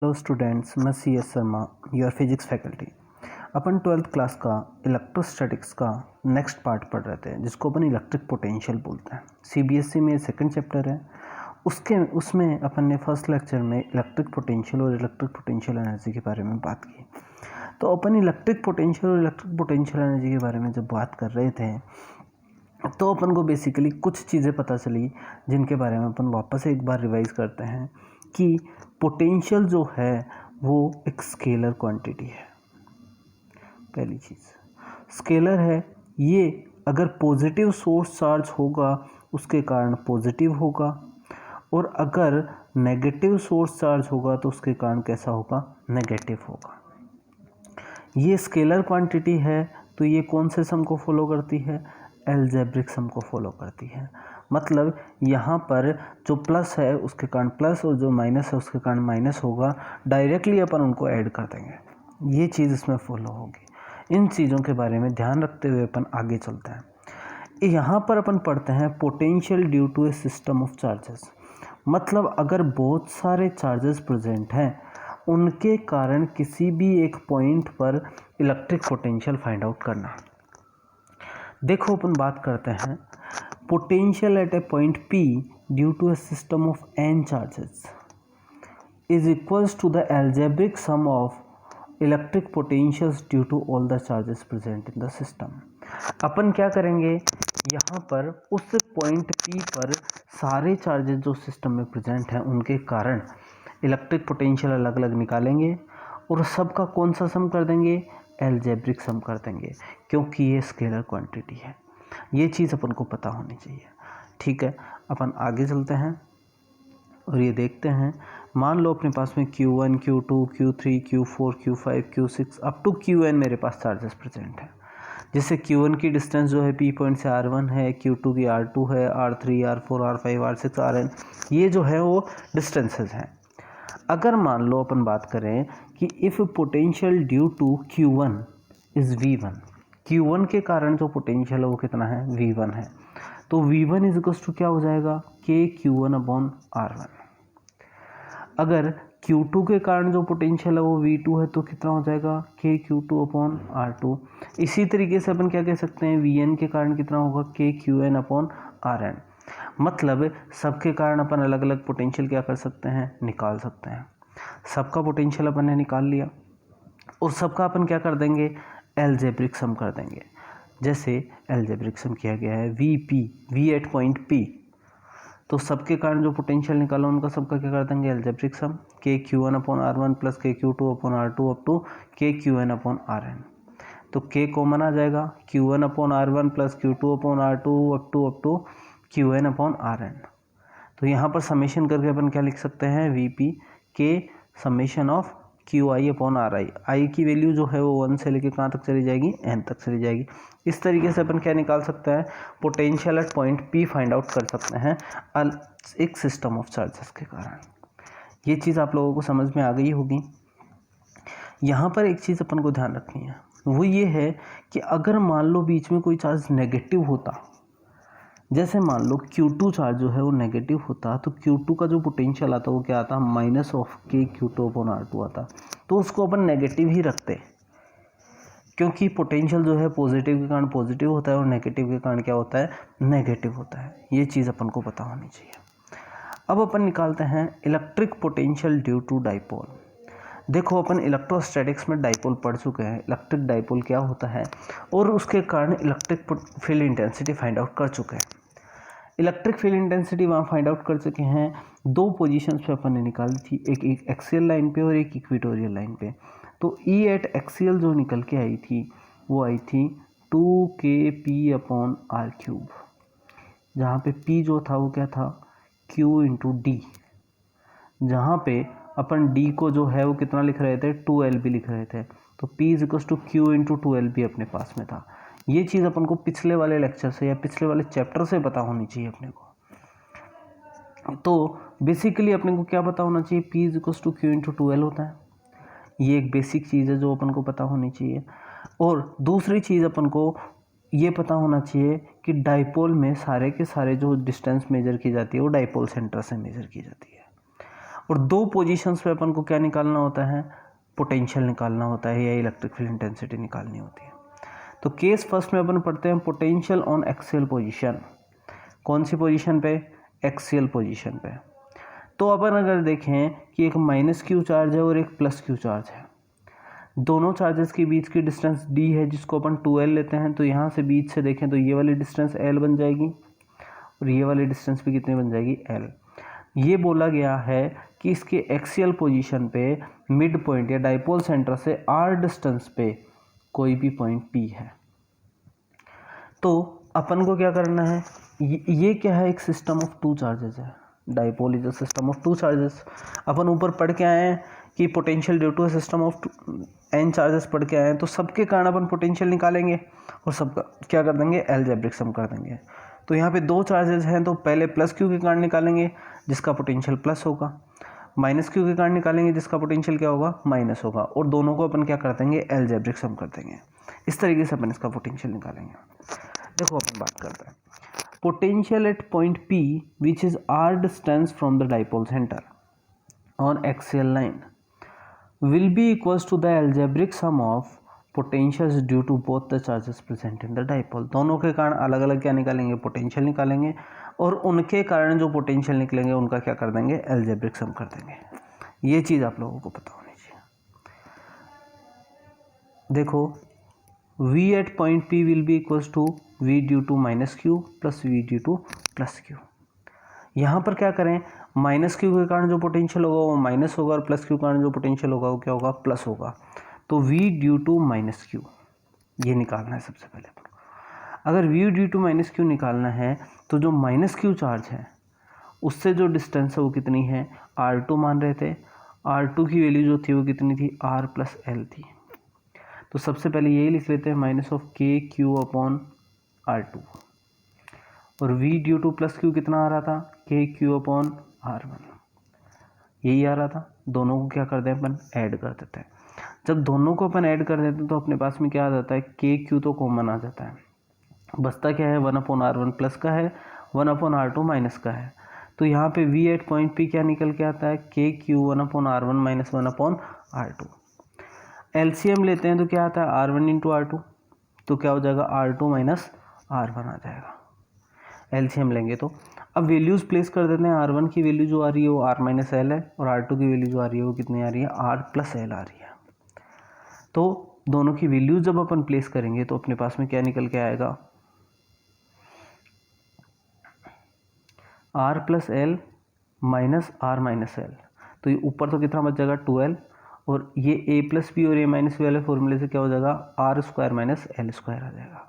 Hello students, मैं C S Sharma, your physics faculty. अपन 12th class का इलेक्ट्रोस्टैटिक्स का नेक्स्ट पार्ट पढ़ रहे थे, जिसको अपन इलेक्ट्रिक पोटेंशियल बोलते हैं। सीबीएसई में सेकंड चैप्टर है। उसमें अपन ने फर्स्ट लेक्चर में इलेक्ट्रिक पोटेंशियल और इलेक्ट्रिक पोटेंशियल एनर्जी के बारे में बात की। तो अपन इलेक्ट्रिक पोटेंशियल और इलेक्ट्रिक पोटेंशियल एनर्जी के बारे में जब बात कर रहे थे तो अपन को बेसिकली कुछ चीज़ें पता चली, जिनके बारे में अपन वापस एक बार रिवाइज करते हैं कि पोटेंशियल जो है वो एक स्केलर क्वांटिटी है। पहली चीज़ स्केलर है, ये अगर पॉजिटिव सोर्स चार्ज होगा उसके कारण पॉजिटिव होगा, और अगर नेगेटिव सोर्स चार्ज होगा तो उसके कारण कैसा होगा, नेगेटिव होगा। ये स्केलर क्वांटिटी है, तो ये कौन से सम को फॉलो करती है, एल्जेब्रिक सम को फॉलो करती है। मतलब यहाँ पर जो प्लस है उसके कारण प्लस और जो माइनस है उसके कारण माइनस होगा। डायरेक्टली अपन उनको ऐड कर देंगे, ये चीज़ इसमें फॉलो होगी। इन चीज़ों के बारे में ध्यान रखते हुए अपन आगे चलते हैं। यहाँ पर अपन पढ़ते हैं potential due to a system of charges. मतलब अगर बहुत सारे चार्जेस प्रेजेंट हैं, उनके कारण किसी भी एक पॉइंट पर इलेक्ट्रिक पोटेंशियल फाइंड आउट करना। देखो अपन बात करते हैं potential at a point P due to a system of n charges is equals to the algebraic sum of electric potentials due to all the charges present in the system. अपन क्या करेंगे, यहाँ पर उस पॉइंट P पर सारे charges जो system में प्रेजेंट हैं उनके कारण इलेक्ट्रिक पोटेंशियल अलग अलग निकालेंगे और सबका कौन सा सम कर देंगे, एल्जेब्रिक सम कर देंगे, क्योंकि ये स्केलर क्वांटिटी है। ये चीज़ अपन को पता होनी चाहिए। ठीक है, अपन आगे चलते हैं और ये देखते हैं। मान लो अपने पास में Q1, Q2, Q3, Q4, Q5, Q6 up to Qn मेरे पास चार्जेस प्रेजेंट हैं। जिससे Q1 की डिस्टेंस जो है P पॉइंट से R1 है, Q2 की R2 है, R3, R4, R5, R6, Rn, ये जो है वो डिस्टेंसेस हैं। अगर मान लो अपन बात करें कि if potential due to Q1 is V1, Q1 के कारण जो पोटेंशियल है वो कितना है, V1 है। तो V1 इज इक्वल्स टू क्या हो जाएगा, KQ1/R1। अगर Q2 के कारण जो पोटेंशियल है वो V2 है तो कितना हो जाएगा, KQ2/R2। इसी तरीके से अपन क्या कह सकते हैं, Vn के कारण कितना होगा, KQn/Rn। मतलब सबके कारण अपन अलग अलग पोटेंशियल क्या कर सकते हैं, निकाल सकते हैं। सबका पोटेंशियल अपन ने निकाल लिया और सबका अपन क्या कर देंगे, एल्जेब्रिक सम कर देंगे। जैसे एल्जेब्रिक सम किया गया है V एट पॉइंट P, तो सबके कारण जो पोटेंशियल निकाला उनका सबका क्या कर देंगे, algebraic sum, KQ1/R1 plus KQ2/R2 up to KQn/Rn। तो K कॉमन आ जाएगा, Q1/R1 plus Q2/R2 up to Qn/Rn। तो यहाँ पर समेशन करके अपन क्या लिख सकते हैं, VP के समेशन ऑफ QI/RI। आई की वैल्यू जो है वो 1 से लेकर कहाँ तक चली जाएगी, n तक चली जाएगी। इस तरीके से अपन क्या निकाल सकते हैं, potential at point P find out कर सकते हैं एक सिस्टम ऑफ चार्जेस के कारण। ये चीज़ आप लोगों को समझ में आ गई होगी। यहाँ पर एक चीज़ अपन को ध्यान रखनी है, वो ये है कि अगर मान लो बीच में कोई चार्ज नेगेटिव होता, जैसे मान लो Q2 चार्ज जो है वो नेगेटिव होता, तो Q2 का जो पोटेंशियल आता वो क्या आता, माइनस ऑफ KQ2/R2 आता। तो उसको अपन नेगेटिव ही रखते, क्योंकि पोटेंशियल जो है पॉजिटिव के कारण पॉजिटिव होता है और नेगेटिव के कारण क्या होता है, नेगेटिव होता है। ये चीज़ अपन को पता होनी चाहिए। अब अपन निकालते हैं electric potential due to dipole. देखो अपन इलेक्ट्रोस्टैटिक्स में डाइपोल पढ़ चुके हैं, इलेक्ट्रिक डाइपोल क्या होता है और उसके कारण electric field intensity find out कर चुके हैं। इलेक्ट्रिक फील्ड इंटेंसिटी वहाँ फाइंड आउट कर चुके हैं। दो पोजीशंस पे अपन ने निकाली थी, एक एक्सियल लाइन पे और एक इक्वेटोरियल लाइन पे। तो E एट एक्सियल जो निकल के आई थी वो आई थी 2kP/r³, जहाँ पे P जो था वो क्या था, Q इंटू डी, जहाँ पे अपन D को जो है वो कितना लिख रहे थे, 2Lb लिख रहे थे। तो P is equal to Q into 2Lb अपने पास में था। ये चीज़ अपन को पिछले वाले लेक्चर से या पिछले वाले चैप्टर से पता होनी चाहिए अपने को। तो बेसिकली अपने को क्या पता होना चाहिए, P is equal to Q into 2L होता है। ये एक बेसिक चीज़ है जो अपन को पता होनी चाहिए। और दूसरी चीज़ अपन को ये पता होना चाहिए कि डाइपोल में सारे के सारे जो डिस्टेंस मेजर की जाती है वो डाइपोल सेंटर से मेजर की जाती है। और दो पोजीशंस पे अपन को क्या निकालना होता है, पोटेंशियल निकालना होता है या इलेक्ट्रिक फील्ड इंटेंसिटी निकालनी होती है। तो केस फर्स्ट में अपन पढ़ते हैं पोटेंशियल ऑन एक्सियल पोजीशन। कौन सी पोजीशन पे, एक्सियल पोजीशन पे। तो अपन अगर देखें कि एक माइनस क्यू चार्ज है और एक प्लस क्यू चार्ज है, दोनों चार्जेस के बीच की डिस्टेंस d है जिसको अपन 2l लेते हैं। तो यहाँ से बीच से देखें तो ये वाली डिस्टेंस l बन जाएगी और ये वाली डिस्टेंस भी कितनी बन जाएगी, l। ये बोला गया है कि इसके एक्सियल पोजीशन पे मिड पॉइंट या डाइपोल सेंटर से r डिस्टेंस पे कोई भी पॉइंट p है। तो अपन को क्या करना है, ये क्या है, एक सिस्टम ऑफ टू चार्जेस है। Dipole is a system of two charges. अपन ऊपर पढ़ के आए हैं कि potential due to a system of n charges पढ़ के आए हैं। तो सबके कारण अपन पोटेंशियल निकालेंगे और सबका क्या कर देंगे, अलजेब्रिक सम कर देंगे। तो यहाँ पे दो चार्जेस हैं तो पहले प्लस क्यू के कारण निकालेंगे जिसका पोटेंशियल प्लस होगा, माइनस क्यू के कारण निकालेंगे जिसका पोटेंशियल क्या होगा, माइनस होगा, और दोनों को अपन क्या कर देंगे, अलजेब्रिक सम कर देंगे। इस तरीके से अपन इसका पोटेंशियल निकालेंगे। देखो अपन बात करते हैं potential at point P which is r distance from the dipole centre on axial line will be equals to the algebraic sum of potentials due to both the charges present in the dipole। दोनों के कारण अलग अलग क्या निकालेंगे, potential निकालेंगे, और उनके कारण जो पोटेंशियल निकलेंगे उनका क्या कर देंगे, अलजेब्रिक सम कर देंगे। ये चीज़ आप लोगों को पता होनी चाहिए। देखो v at point P will be equals to v due to minus q plus v due to plus q। यहाँ पर क्या करें, माइनस क्यू के कारण जो पोटेंशियल होगा वो माइनस होगा और प्लस क्यू के कारण जो पोटेंशियल होगा वो क्या होगा, प्लस होगा। तो v due to minus Q ये निकालना है सबसे पहले। अगर v due to minus Q निकालना है तो जो माइनस क्यू चार्ज है उससे जो डिस्टेंस है वो कितनी है, r2 मान रहे थे। r2 की वैल्यू जो थी वो कितनी थी, r प्लस एल थी। तो सबसे पहले यही लिख लेते हैं, माइनस ऑफ के क्यू अपॉन r2, और v due to plus Q कितना आ रहा था, के क्यू अपॉन r1, यही आ रहा था। दोनों को क्या कर दें अपन, ऐड कर देते हैं। जब दोनों को अपन ऐड कर देते हैं तो अपने पास में क्या आ जाता है, के क्यू तो कॉमन आ जाता है, बचता क्या है, 1/r1 प्लस का है, 1/r2 माइनस का है। तो यहाँ पे v एट पॉइंट P क्या निकल के आता है, के Q 1/r1 minus 1/r2। LCM लेते हैं तो क्या आता है, r1 इंटू r2, तो क्या हो जाएगा, r2 माइनस r1 आ जाएगा। एलसीएम लेंगे तो अब वैल्यूज़ प्लेस कर देते हैं। r1 की वैल्यू जो आ रही है वो r माइनस एल है, और r2 की वैल्यू जो आ रही है वो कितनी आ रही है, r प्लस एल आ रही है। तो दोनों की वैल्यूज जब अपन प्लेस करेंगे तो अपने पास में क्या निकल के आएगा, r plus L minus r minus L. तो ये ऊपर तो कितना बच जाएगा, 2l, और ये a प्लस बी और a माइनस बी वाले फॉर्मूले से क्या हो जाएगा, r square minus L square आ जाएगा।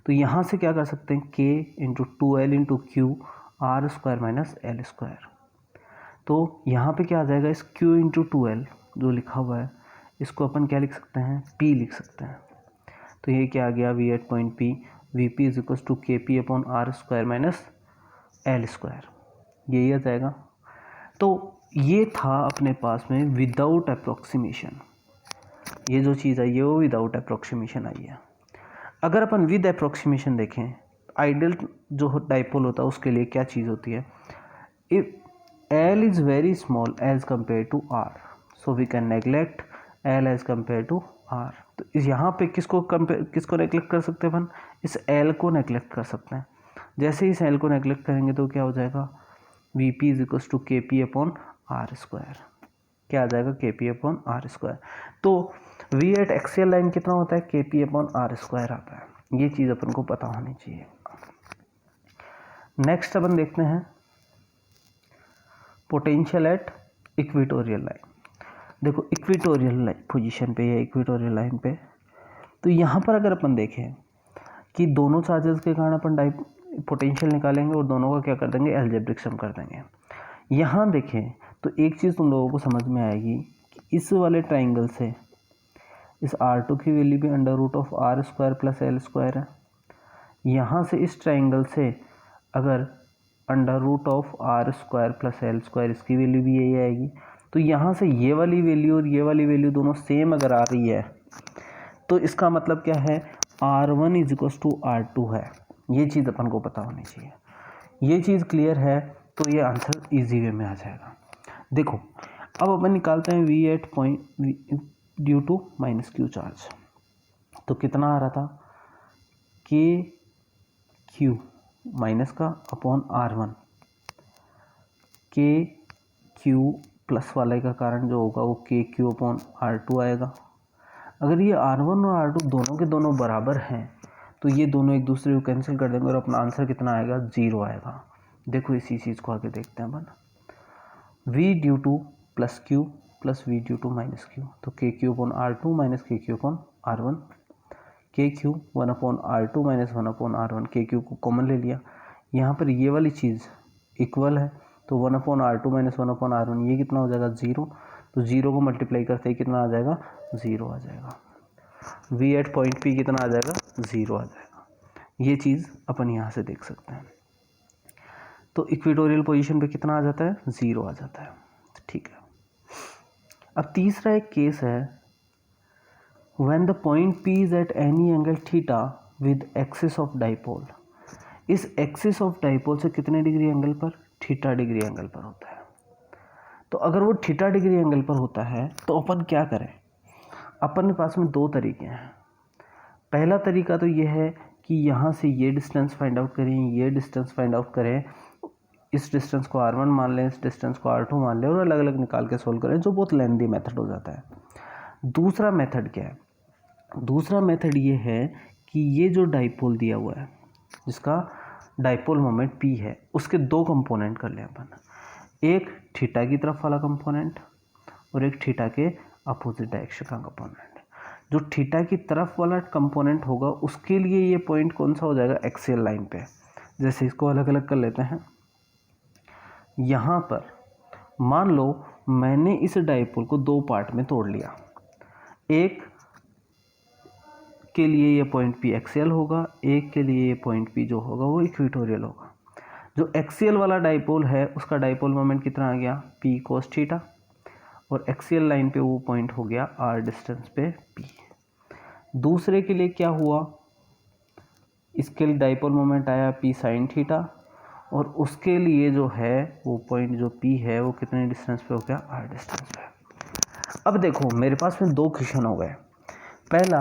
तो यहाँ से क्या कर सकते हैं, k into 2l into Q r square minus L square. तो यहाँ पे क्या आ जाएगा, इस q इंटू 2l जो लिखा हुआ है इसको अपन क्या लिख सकते हैं, p लिख सकते हैं। तो ये क्या आ गया, v at point P V P is equal to K P upon r square minus L square, यही आ जाएगा। तो ये था अपने पास में विदाउट अप्रोक्सीमेशन, ये जो चीज़ आई है वो विदाउट अप्रोक्सीमेशन आई है। अगर अपन विद अप्रोक्सीमेशन देखें, आइडियल जो डाइपोल होता है उसके लिए क्या चीज़ होती है, if L is very small as compare to R, so we can neglect L as compare to R। तो इस यहाँ पे किसको नेगलेक्ट कर सकते हैं अपन, इस L को नेगलेक्ट कर सकते हैं। जैसे ही इस L को नेगलेक्ट करेंगे तो क्या हो जाएगा, V P is equal to K P upon R square, क्या आ जाएगा, K P upon R square. तो वी एट एक्सियल लाइन कितना होता है, के पी अपॉन आर स्क्वायर आता है। ये चीज़ अपन को पता होनी चाहिए। नेक्स्ट अपन देखते हैं पोटेंशियल एट इक्वेटोरियल लाइन। देखो इक्वेटोरियल पोजीशन पे या इक्वेटोरियल लाइन पे, तो यहाँ पर अगर अपन देखें कि दोनों चार्जेस के कारण अपन पोटेंशियल निकालेंगे और दोनों का क्या कर देंगे, अलजेब्रिक सम कर देंगे। यहाँ देखें तो एक चीज़ तुम लोगों को समझ में आएगी कि इस वाले ट्राइंगल से इस R2 की वैल्यू भी under root of R square plus L square है। यहाँ से इस ट्राइंगल से अगर under root of R square plus L square, इसकी वैल्यू भी यही आएगी। तो यहाँ से ये वाली वैल्यू और ये वाली वैल्यू दोनों सेम अगर आ रही है तो इसका मतलब क्या है, R1 is equal to R2 है। ये चीज़ अपन को पता होनी चाहिए। ये चीज़ क्लियर है तो ये आंसर इजी वे में आ जाएगा। देखो अब अपन निकालते हैं V at point due to minus Q charge. तो कितना आ रहा था, के क्यू माइनस का upon R1, K Q plus वाले का कारण जो होगा वो के क्यू अपॉन R2 आएगा। अगर ये R1 और R2 दोनों के दोनों बराबर हैं तो ये दोनों एक दूसरे को कैंसिल कर देंगे और अपना आंसर कितना आएगा, 0 आएगा। देखो इसी चीज़ को आगे देखते हैं अपन, v due to plus Q plus v due to minus Q, तो K Q upon R2 minus K Q upon R1, K Q 1 upon R2 minus 1 upon R1, K Q को कॉमन ले लिया, यहाँ पर ये वाली चीज़ इक्वल है तो 1 upon R2 minus 1 upon R1 ये कितना हो जाएगा, 0। तो 0 को मल्टीप्लाई करते ही कितना आ जाएगा, 0 आ जाएगा। वी एट पॉइंट पी कितना आ जाएगा, 0 आ जाएगा। ये चीज़ अपन यहाँ से देख सकते हैं। तो इक्वेटोरियल पोजीशन पे कितना आ जाता है, 0 आ जाता है। ठीक है, अब तीसरा एक केस है, when the point P is at any angle theta with axis of dipole. इस एक्सिस ऑफ डाइपोल से कितने डिग्री एंगल पर, थीटा डिग्री एंगल पर होता है। तो अगर वो थीटा डिग्री एंगल पर होता है तो अपन क्या करें, अपन के पास में दो तरीके हैं। पहला तरीका तो ये है कि यहाँ से ये डिस्टेंस फाइंड आउट करें, ये डिस्टेंस फाइंड आउट करें, इस डिस्टेंस को R1 मान लें, इस डिस्टेंस को R2 मान लें और अलग अलग निकाल के सोल्व करें, जो बहुत लेंथी मेथड हो जाता है। दूसरा मेथड क्या है, दूसरा मेथड ये है कि ये जो डाइपोल दिया हुआ है जिसका डाइपोल मोमेंट P है, उसके दो कंपोनेंट कर लें अपन, एक थीटा की तरफ वाला कंपोनेंट और एक थीटा के अपोजिट डायरेक्शन का कंपोनेंट। जो थीटा की तरफ वाला कंपोनेंट होगा उसके लिए ये पॉइंट कौन सा हो जाएगा, एक्सियल लाइन पे। जैसे इसको अलग अलग कर लेते हैं, यहाँ पर मान लो मैंने इस डाइपोल को दो पार्ट में तोड़ लिया, एक के लिए ये पॉइंट P एक्सियल होगा, एक के लिए ये पॉइंट P जो होगा वो इक्वेटोरियल होगा। जो एक्सियल वाला डाइपोल है उसका डाइपोल मोमेंट कितना आ गया, P कोस थीटा, और एक्सियल लाइन पे वो पॉइंट हो गया R डिस्टेंस पे P। दूसरे के लिए क्या हुआ, इसके लिए डाइपोल मोमेंट आया P साइन थीटा, और उसके लिए जो है वो पॉइंट जो P है वो कितने डिस्टेंस पे हो गया, R डिस्टेंस पे। अब देखो मेरे पास में दो क्वेश्चन हो गए। पहला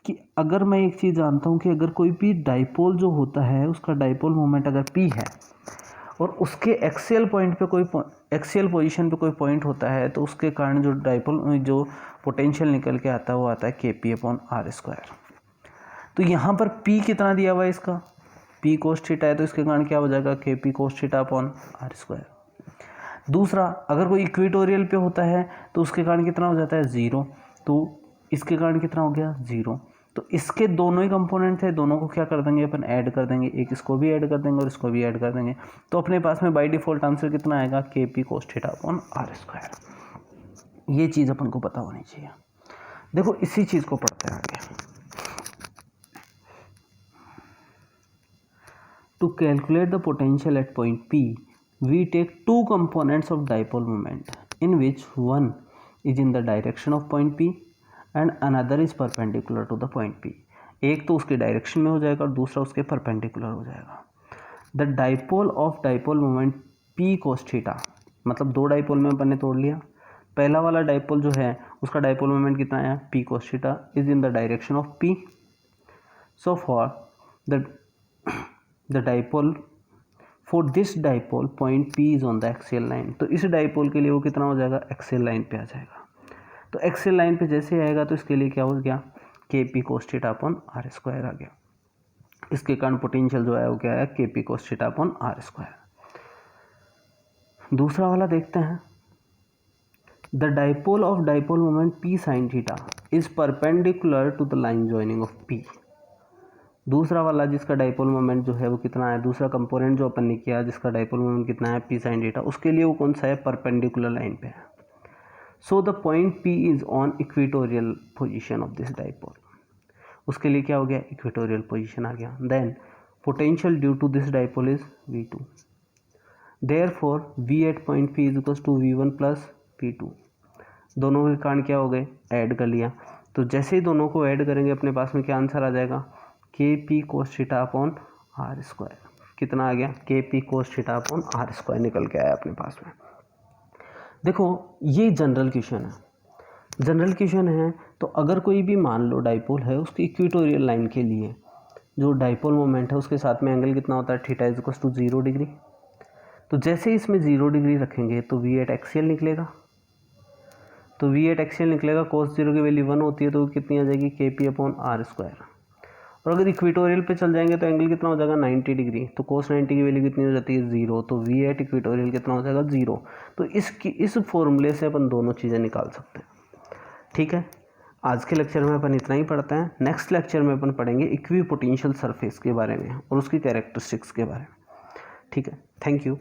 कि अगर मैं एक चीज़ जानता हूँ कि अगर कोई भी डाइपोल जो होता है उसका डाइपोल मोमेंट अगर P है और उसके एक्सियल पॉइंट पे कोई एक्सियल पोजीशन पे कोई पॉइंट होता है तो उसके कारण जो डाइपोल जो पोटेंशियल निकल के आता है वो आता है KP अपॉन R²। तो यहाँ पर P कितना दिया हुआ है इसका, P कोस थीटा है तो इसके कारण क्या हो जाएगा, KP cos theta upon R²। दूसरा अगर कोई इक्वेटोरियल पे होता है तो उसके कारण कितना हो जाता है, 0, तो इसके कारण कितना हो गया, 0। तो इसके दोनों ही कंपोनेंट थे, दोनों को क्या कर देंगे अपन, ऐड कर देंगे, एक इसको भी ऐड कर देंगे और इसको भी ऐड कर देंगे। तो अपने पास में बाय डिफ़ॉल्ट आंसर कितना आएगा, KP cos theta upon R²। ये चीज़ अपन को पता होनी चाहिए। देखो इसी चीज़ को पढ़ते हैं आगे। To calculate the potential at point P, we take two components of dipole moment in which one is in the direction of point P and another is perpendicular to the point P। एक तो उसके direction में हो जाएगा और दूसरा उसके perpendicular हो जाएगा। The dipole of dipole moment P cos theta, मतलब दो डाइपोल में अपन ने तोड़ लिया। पहला वाला डाइपोल जो है उसका डाइपोल मोमेंट कितना आया, P cos theta is in the direction of P। So for the dipole for this dipole point P is on the axial line. तो इस डाइपोल के लिए वो कितना हो जाएगा, एक्सियल लाइन पे आ जाएगा। तो एक्सियल लाइन पे जैसे आएगा तो इसके लिए क्या हो गया, KP cos theta upon R² आ गया। इसके कारण पोटेंशियल जो है वो क्या है, KP cos theta upon R²। दूसरा वाला देखते हैं, the dipole of dipole moment P sine theta is perpendicular to the line joining of P। दूसरा वाला जिसका डाइपोल मोमेंट जो है वो कितना है, दूसरा कंपोनेंट जो अपन ने किया जिसका डाइपोल मोमेंट कितना है, P साइन थीटा, उसके लिए वो कौन सा है, परपेंडिकुलर लाइन पे है। So the point P is on equatorial position of this dipole. उसके लिए क्या हो गया, इक्वेटोरियल पोजीशन आ गया। Then potential due to this dipole is V2। Therefore V at point P is equals to V1 plus P2। दोनों के कारण क्या हो गए, ऐड कर लिया। तो जैसे ही दोनों को ऐड करेंगे अपने पास में क्या आंसर आ जाएगा, KP cos theta upon R²। कितना आ गया, KP cos theta upon R² निकल के आया अपने पास में। देखो ये जनरल क्वेश्चन है, जनरल क्वेश्चन है। तो अगर कोई भी मान लो डाइपोल है, उसकी इक्वेटोरियल लाइन के लिए जो डाइपोल मोमेंट है उसके साथ में एंगल कितना होता है, theta is equal to 0 degree. तो जैसे ही इसमें 0 डिग्री रखेंगे तो वी एट एक्सियल निकलेगा, तो वी एट एक्सियल निकलेगा, कोस 0 की वैल्यू 1 होती है तो वो कितनी आ जाएगी, के पी अपॉन आर स्क्वायर। और अगर इक्वेटोरियल पे चल जाएंगे तो एंगल कितना हो जाएगा, 90 डिग्री। तो कोस 90 की वैल्यू कितनी हो जाती है, 0। तो वी एट इक्वेटोरियल कितना हो जाएगा, 0। तो इस फॉर्मूले से अपन दोनों चीज़ें निकाल सकते हैं। ठीक है, आज के लेक्चर में अपन इतना ही पढ़ते हैं। नेक्स्ट लेक्चर में अपन पढ़ेंगे इक्वी पोटेंशियल सरफेस के बारे में और उसकी कैरेक्टरिस्टिक्स के बारे में। ठीक है, थैंक यू।